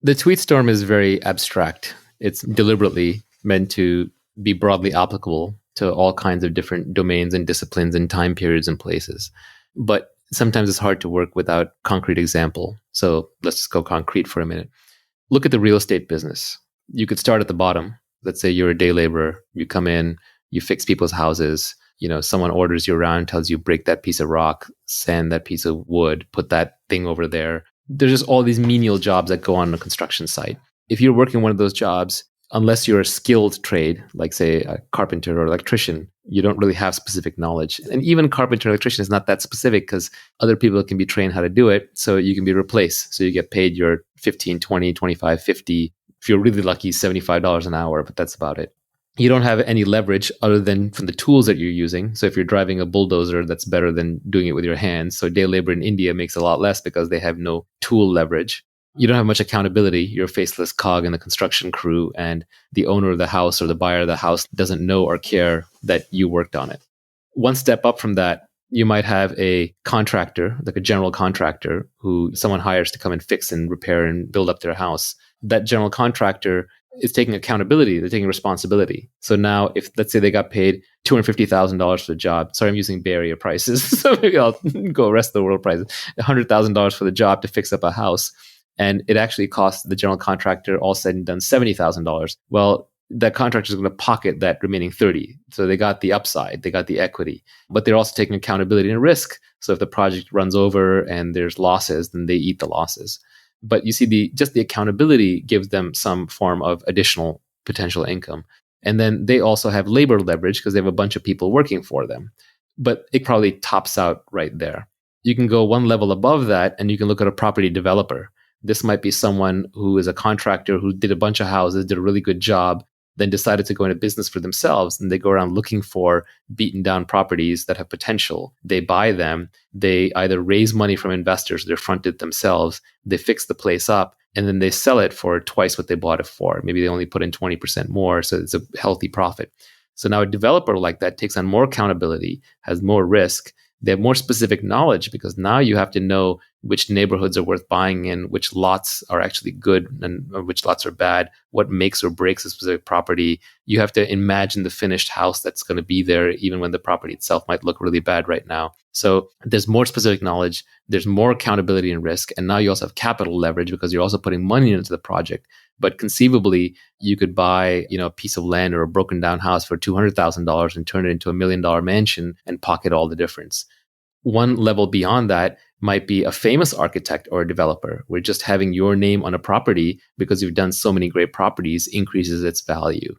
The tweet storm is very abstract. It's deliberately meant to be broadly applicable to all kinds of different domains and disciplines and time periods and places. But sometimes it's hard to work without concrete example. So let's just go concrete for a minute. Look at the real estate business. You could start at the bottom. Let's say you're a day laborer. You come in, you fix people's houses. Someone orders you around, tells you break that piece of rock, sand that piece of wood, put that thing over there. There's just all these menial jobs that go on a construction site. If you're working one of those jobs, unless you're a skilled trade, like say a carpenter or electrician, you don't really have specific knowledge. And even carpenter electrician is not that specific because other people can be trained how to do it. So you can be replaced. So you get paid your 15, 20, 25, 50. If you're really lucky, $75 an hour, but that's about it. You don't have any leverage other than from the tools that you're using. So if you're driving a bulldozer, that's better than doing it with your hands. So day labor in India makes a lot less because they have no tool leverage. You don't have much accountability. You're a faceless cog in the construction crew, and the owner of the house or the buyer of the house doesn't know or care that you worked on it. One step up from that, you might have a contractor, like a general contractor, who someone hires to come and fix and repair and build up their house. That general contractor is taking accountability. They're taking responsibility. So now if, let's say they got paid $250,000 for the job. Sorry, I'm using Bay Area prices. So maybe I'll go rest of the world prices. $100,000 for the job to fix up a house. And it actually costs the general contractor, all said and done, $70,000. Well, that contractor is going to pocket that remaining 30. So they got the upside, they got the equity, but they're also taking accountability and risk. So if the project runs over and there's losses, then they eat the losses. But you see, just the accountability gives them some form of additional potential income. And then they also have labor leverage because they have a bunch of people working for them. But it probably tops out right there. You can go one level above that and you can look at a property developer. This might be someone who is a contractor who did a bunch of houses, did a really good job, then decided to go into business for themselves. And they go around looking for beaten down properties that have potential. They buy them. They either raise money from investors, they're fronted themselves, they fix the place up, and then they sell it for twice what they bought it for. Maybe they only put in 20% more, so it's a healthy profit. So now a developer like that takes on more accountability, has more risk. They have more specific knowledge because now you have to know which neighborhoods are worth buying in, which lots are actually good and which lots are bad, what makes or breaks a specific property. You have to imagine the finished house that's going to be there, even when the property itself might look really bad right now. So there's more specific knowledge, there's more accountability and risk, and now you also have capital leverage because you're also putting money into the project. But conceivably, you could buy, a piece of land or a broken down house for $200,000 and turn it into $1 million mansion and pocket all the difference. One level beyond that might be a famous architect or a developer, where just having your name on a property because you've done so many great properties increases its value.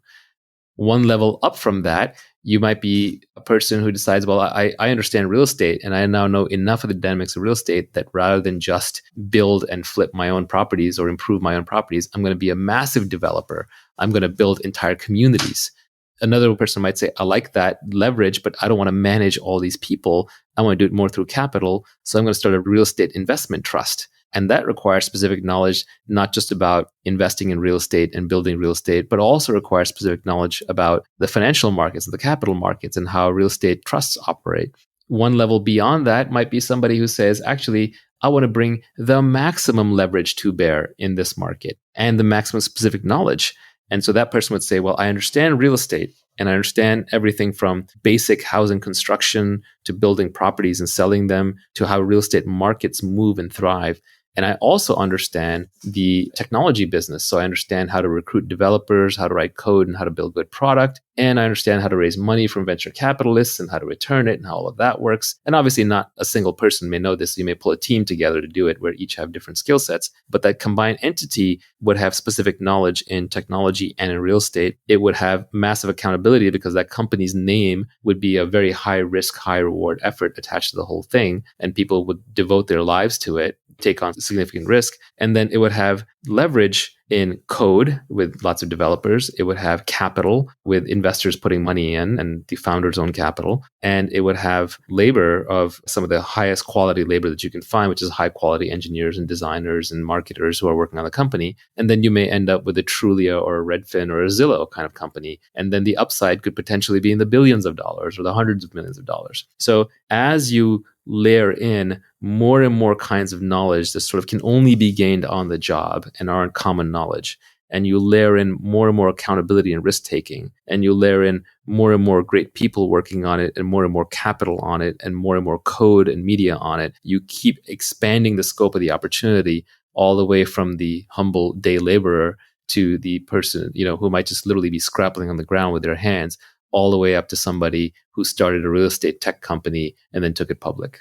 One level up from that, you might be a person who decides, well, I understand real estate and I now know enough of the dynamics of real estate that rather than just build and flip my own properties or improve my own properties, I'm going to be a massive developer. I'm going to build entire communities. Another person might say, I like that leverage, but I don't want to manage all these people. I want to do it more through capital. So I'm going to start a real estate investment trust. And that requires specific knowledge, not just about investing in real estate and building real estate, but also requires specific knowledge about the financial markets and the capital markets and how real estate trusts operate. One level beyond that might be somebody who says, actually, I want to bring the maximum leverage to bear in this market and the maximum specific knowledge. And so that person would say, well, I understand real estate and I understand everything from basic housing construction to building properties and selling them to how real estate markets move and thrive. And I also understand the technology business. So I understand how to recruit developers, how to write code, and how to build good product. And I understand how to raise money from venture capitalists and how to return it and how all of that works. And obviously not a single person may know this. You may pull a team together to do it where each have different skill sets. But that combined entity would have specific knowledge in technology and in real estate. It would have massive accountability because that company's name would be a very high risk, high reward effort attached to the whole thing. And people would devote their lives to it, take on significant risk. And then it would have leverage in code with lots of developers. It would have capital with investors putting money in and the founder's own capital. And it would have labor of some of the highest quality labor that you can find, which is high quality engineers and designers and marketers who are working on the company. And then you may end up with a Trulia or a Redfin or a Zillow kind of company. And then the upside could potentially be in the billions of dollars or the hundreds of millions of dollars. So as you layer in more and more kinds of knowledge that sort of can only be gained on the job and aren't common knowledge. And you layer in more and more accountability and risk taking, and you layer in more and more great people working on it, and more capital on it, and more code and media on it. You keep expanding the scope of the opportunity all the way from the humble day laborer to the person, who might just literally be scrapping on the ground with their hands, all the way up to somebody who started a real estate tech company and then took it public.